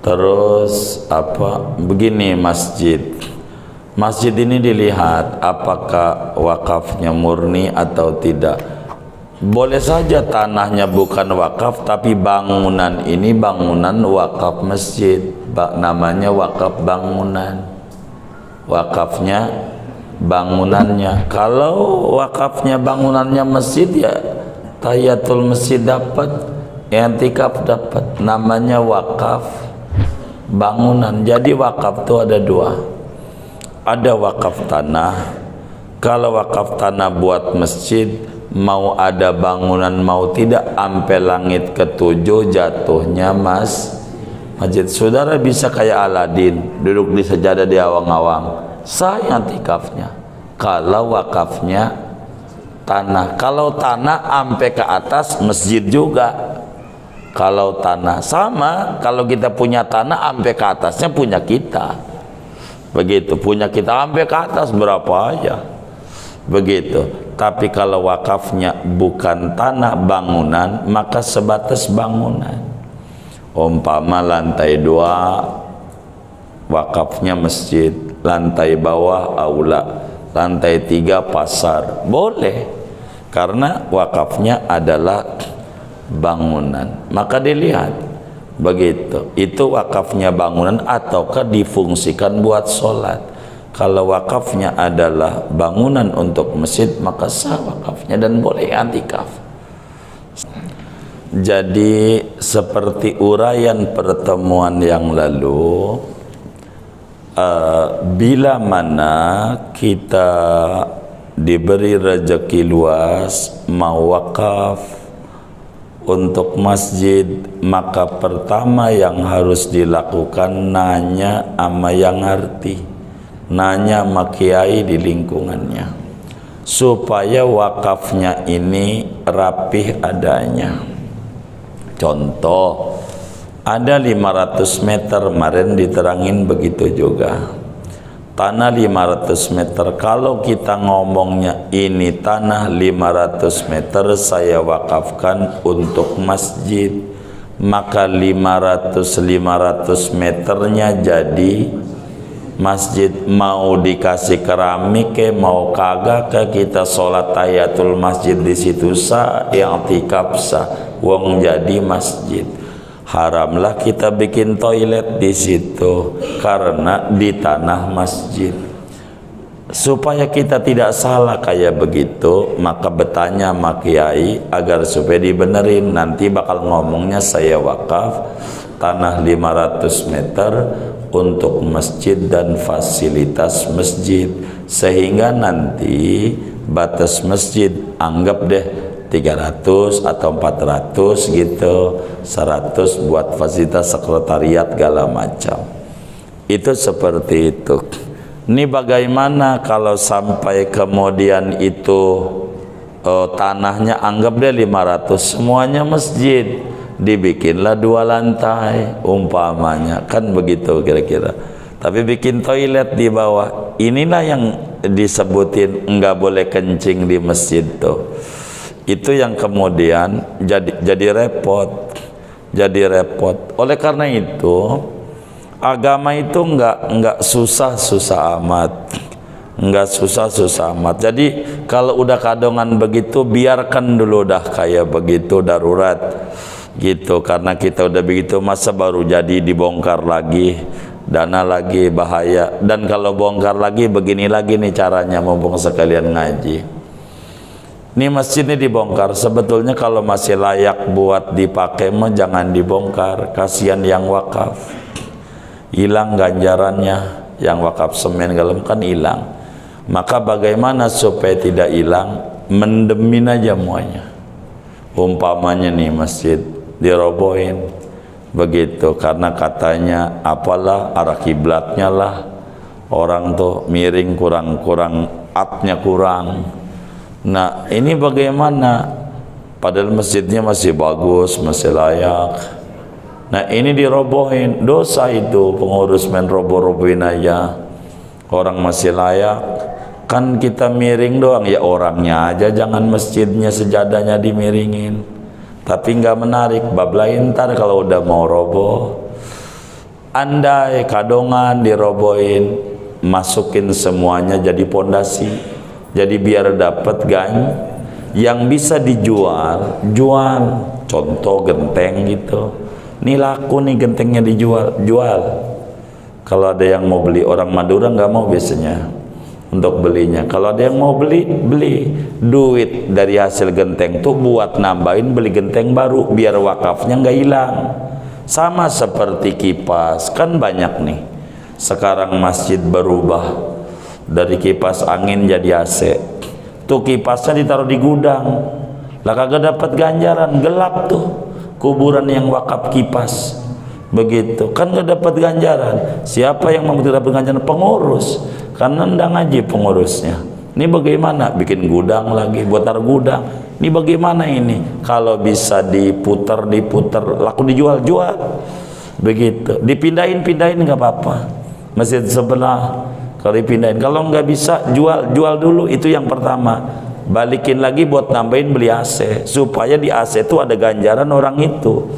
Terus apa? Begini masjid. Masjid ini dilihat apakah wakafnya murni atau tidak. Boleh saja tanahnya bukan wakaf, tapi bangunan ini bangunan wakaf masjid. Namanya wakaf bangunan. Wakafnya bangunannya. Kalau wakafnya bangunannya masjid, ya tahiyatul masjid dapat, i'tikaf dapat. Namanya wakaf bangunan. Jadi wakaf itu ada dua. Ada wakaf tanah. Kalau wakaf tanah buat masjid, mau ada bangunan mau tidak, ampe langit ketujuh jatuhnya masjid. Saudara bisa kayak Aladin, duduk di sejadah di awang-awang, sah i'tikafnya. Kalau wakafnya tanah. Kalau tanah ampe ke atas masjid juga. Kalau tanah sama, kalau kita punya tanah ampe ke atasnya punya kita. Begitu, punya kita sampai ke atas berapa aja. Begitu. Tapi kalau wakafnya bukan tanah bangunan, maka sebatas bangunan. Umpama lantai 2 wakafnya masjid, lantai bawah aula, lantai 3 pasar. Boleh. Karena wakafnya adalah bangunan. Maka dilihat. Begitu, itu wakafnya bangunan ataukah difungsikan buat sholat. Kalau wakafnya adalah bangunan untuk masjid, maka sah wakafnya dan boleh i'tikaf. Jadi seperti uraian pertemuan yang lalu, bila mana kita diberi rezeki luas mau wakaf untuk masjid, maka pertama yang harus dilakukan nanya sama yang ngerti, nanya sama kiai di lingkungannya, supaya wakafnya ini rapih adanya. Contoh, ada 500 meter, kemarin diterangin begitu juga. Tanah 500 meter, kalau kita ngomongnya ini tanah 500 meter saya wakafkan untuk masjid, maka 500 meternya jadi masjid. Mau dikasih keramik ke mau kagak ke, kita sholat tahiyatul masjid di situ sah, i'tikaf sah, wong jadi masjid. Haramlah kita bikin toilet di situ karena di tanah masjid. Supaya kita tidak salah kayak begitu, maka bertanya sama kiai agar supaya dibenerin. Nanti bakal ngomongnya saya wakaf tanah 500 meter untuk masjid dan fasilitas masjid, sehingga nanti batas masjid anggap deh 300 atau 400 gitu, 100 buat fasilitas sekretariat segala macam. Itu seperti itu. Ini bagaimana kalau sampai kemudian itu tanahnya anggap deh 500, semuanya masjid, dibikinlah 2 lantai umpamanya, kan begitu kira-kira. Tapi bikin toilet di bawah. Inilah yang disebutin enggak boleh kencing di masjid tuh. Itu yang kemudian jadi repot. Jadi repot. Oleh karena itu, agama itu enggak susah-susah amat. Enggak susah-susah amat. Jadi kalau udah kadongan begitu, biarkan dulu dah kayak begitu, darurat gitu. Karena kita udah begitu, masa baru jadi dibongkar lagi, dana lagi, bahaya. Dan kalau bongkar lagi, begini lagi nih caranya, mumpung sekalian ngaji. Ini masjid ini dibongkar, sebetulnya kalau masih layak buat dipakai mah jangan dibongkar, kasihan yang wakaf, hilang ganjarannya. Yang wakaf semen galem kan hilang. Maka bagaimana supaya tidak hilang? Mendemin aja semuanya. Umpamanya nih masjid dirobohin begitu, karena katanya apalah arah kiblatnya lah, orang tuh miring, kurang atnya kurang. Nah ini bagaimana? Padahal masjidnya masih bagus, masih layak. Nah ini dirobohin, dosa itu pengurus main roboh-robohin aja. Orang masih layak, kan kita miring doang, ya orangnya aja, jangan masjidnya sejadahnya dimiringin. Tapi nggak menarik, bab lain ntar kalau udah mau roboh. andai kadongan dirobohin, masukin semuanya jadi pondasi, jadi biar dapat yang bisa dijual, jual. Contoh genteng gitu, ini laku nih gentengnya dijual, jual. Kalau ada yang mau beli, orang Madura nggak mau biasanya untuk belinya. Kalau ada yang mau beli, beli. Duit dari hasil genteng tuh buat nambahin beli genteng baru, biar wakafnya nggak hilang. Sama seperti kipas, kan banyak nih. Sekarang masjid berubah dari kipas angin jadi AC. Tuh kipasnya ditaruh di gudang. Lah kagak dapat ganjaran, gelap tuh kuburan yang wakaf kipas. Begitu kan gak dapat ganjaran. Siapa yang dapat ganjaran? Pengurus, karena ndak ngaji pengurusnya. Ini bagaimana bikin gudang lagi, buat taruh gudang. Ini bagaimana ini? Kalau bisa diputar laku dijual begitu. Dipindahin nggak apa-apa, masjid sebelah kalau dipindahin. Kalau nggak bisa jual dulu, itu yang pertama. Balikin lagi buat nambahin beli AC, supaya di AC itu ada ganjaran orang itu.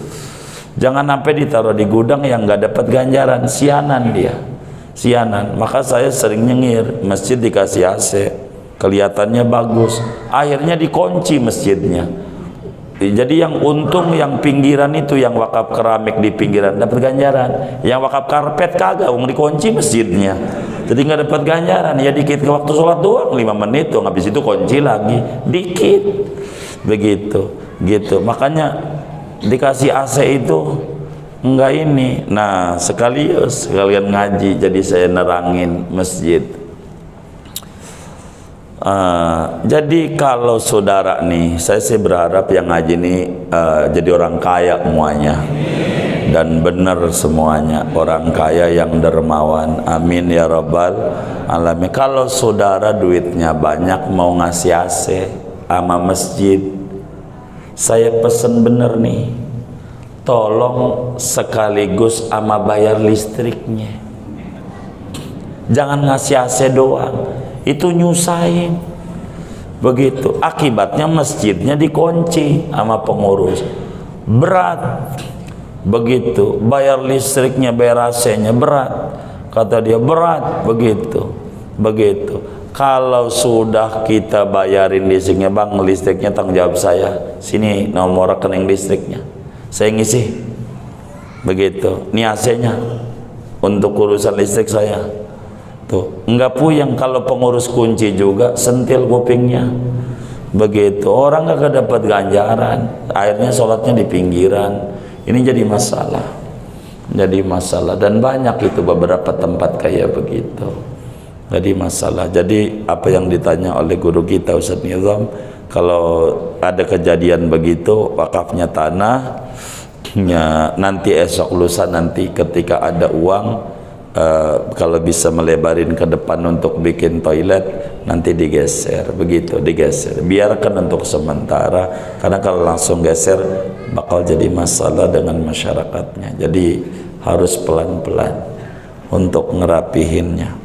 Jangan sampai ditaruh di gudang yang nggak dapat ganjaran, sianan dia, sianan. Maka saya sering nyengir, masjid dikasih AC, kelihatannya bagus, akhirnya dikunci masjidnya. Jadi yang untung yang pinggiran itu, yang wakaf keramik di pinggiran dapat ganjaran, yang wakaf karpet kagak, dikunci masjidnya. Jadi nggak dapat ganjaran, ya dikit ke waktu sholat doang 5 menit tuh, habis itu kunci lagi dikit, begitu, gitu. Makanya dikasih AC itu enggak ini. Nah sekalian ngaji, jadi saya nerangin masjid. Jadi kalau saudara nih, saya sih berharap yang ngaji nih jadi orang kaya semuanya. Dan benar semuanya, orang kaya yang dermawan, amin ya rabbal alamin. Kalau saudara duitnya banyak mau ngasih AC sama masjid, saya pesen bener nih, tolong sekaligus sama bayar listriknya, jangan ngasih AC doang, itu nyusahin. Begitu akibatnya masjidnya dikunci sama pengurus, berat. Begitu bayar listriknya, bayar AC-nya berat, kata dia berat. Begitu kalau sudah kita bayarin listriknya, bang listriknya tanggung jawab saya, sini nomor rekening listriknya saya ngisi. Begitu, ini AC-nya untuk urusan listrik saya tuh, enggak puyeng. Kalau pengurus kunci juga sentil kupingnya. Begitu, orang gak dapat ganjaran, akhirnya sholatnya di pinggiran. Ini jadi masalah, dan banyak itu beberapa tempat kayak begitu. Jadi masalah. Jadi apa yang ditanya oleh guru kita Ustaz Nizam, kalau ada kejadian begitu wakafnya tanah, ya, nanti esok lusa nanti ketika ada uang, kalau bisa melebarin ke depan untuk bikin toilet, nanti digeser. Begitu, digeser, biarkan untuk sementara, karena kalau langsung geser bakal jadi masalah dengan masyarakatnya. Jadi harus pelan-pelan untuk ngerapihinnya.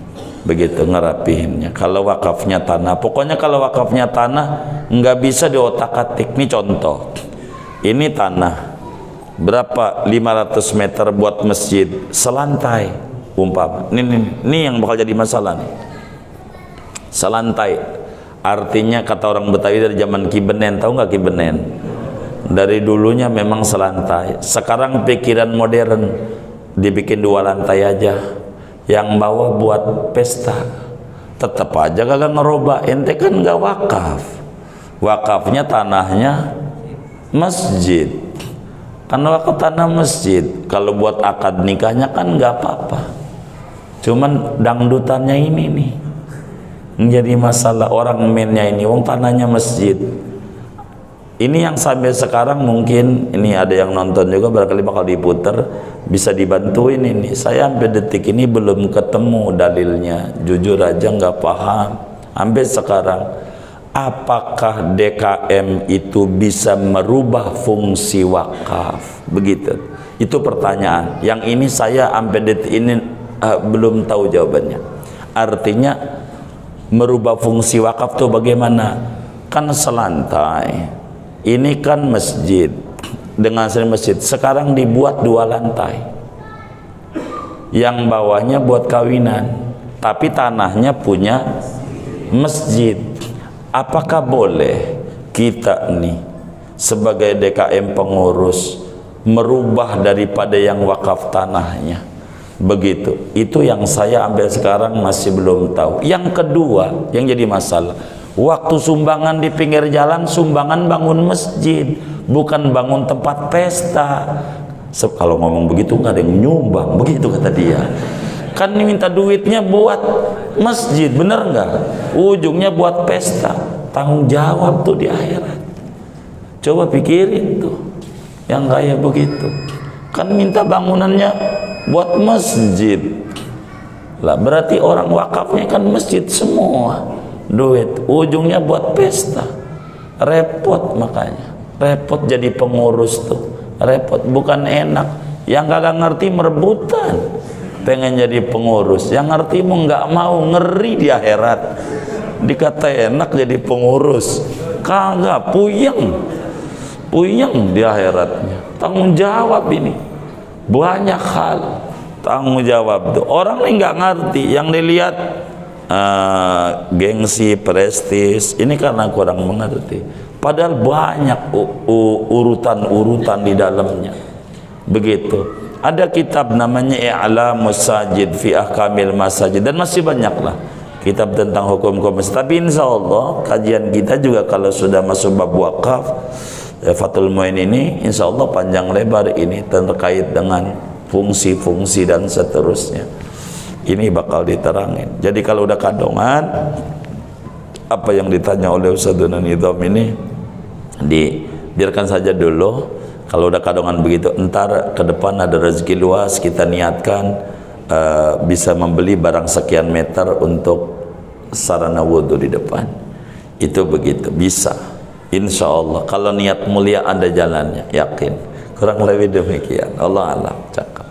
Begitu, ngerapihinnya. Kalau wakafnya tanah, pokoknya kalau wakafnya tanah nggak bisa diotak-atik. Ini contoh, ini tanah berapa, 500 meter buat masjid selantai umpama. Ini yang bakal jadi masalah nih, selantai. Artinya kata orang Betawi dari zaman Kibenen, tahu nggak Kibenen? Dari dulunya memang selantai. Sekarang pikiran modern, dibikin 2 lantai aja, yang bawah buat pesta. Tetap aja kagak ngerubah, ente kan nggak wakaf, wakafnya tanahnya masjid, kan wakaf tanah masjid. Kalau buat akad nikahnya kan nggak apa-apa, cuman dangdutannya ini nih menjadi masalah. Orang mainnya ini, wong tanahnya masjid. Ini yang sampai sekarang mungkin ini ada yang nonton juga, barangkali bakal diputer, bisa dibantuin ini. Saya sampai detik ini belum ketemu dalilnya, jujur aja nggak paham sampai sekarang. Apakah DKM itu bisa merubah fungsi wakaf? Begitu, itu pertanyaan. Yang ini saya sampai detik ini belum tahu jawabannya. Artinya merubah fungsi wakaf tuh bagaimana? Kan selantai, ini kan masjid, dengan sering masjid, sekarang dibuat 2 lantai. yang bawahnya buat kawinan, tapi tanahnya punya masjid. Apakah boleh kita nih sebagai DKM pengurus merubah daripada yang wakaf tanahnya? Begitu. Itu yang saya ambil sekarang masih belum tahu. Yang kedua yang jadi masalah, waktu sumbangan di pinggir jalan, sumbangan bangun masjid, bukan bangun tempat pesta. Kalau ngomong begitu nggak ada yang nyumbang, begitu kata dia. Kan minta duitnya buat masjid, bener nggak? Ujungnya buat pesta. Tanggung jawab tuh di akhirat. Coba pikirin tuh, yang kayak begitu. Kan minta bangunannya buat masjid. Lah berarti orang wakafnya kan masjid semua. Duit, ujungnya buat pesta. Repot makanya. Repot jadi pengurus tuh. Repot, bukan enak. Yang kagak ngerti merebutan pengen jadi pengurus, yang ngerti mau nggak mau, ngeri di akhirat. Dikata enak jadi pengurus, kagak, puyeng di akhiratnya. Tanggung jawab ini banyak hal, tanggung jawab tuh. Orang ini nggak ngerti, yang dilihat gengsi, prestis, ini karena kurang mengerti. Padahal banyak urutan-urutan di dalamnya. Begitu. Ada kitab namanya I'lamus Sajid fi Ahkamil Masajid, dan masih banyaklah kitab tentang hukum-hukum masjid. Tapi insya Allah kajian kita juga kalau sudah masuk bab wakaf, Fathul Muin ini insya Allah panjang lebar ini terkait dengan fungsi-fungsi dan seterusnya. Ini bakal diterangin. Jadi kalau udah kandungan, apa yang ditanya oleh Ustadzuna Nidham ini dibiarkan saja dulu. Kalau udah kadongan begitu, entar ke depan ada rezeki luas, kita niatkan bisa membeli barang sekian meter untuk sarana wudhu di depan. Itu begitu, bisa. Insya Allah, kalau niat mulia ada jalannya, yakin. Kurang lebih demikian. Allah alam, cakap.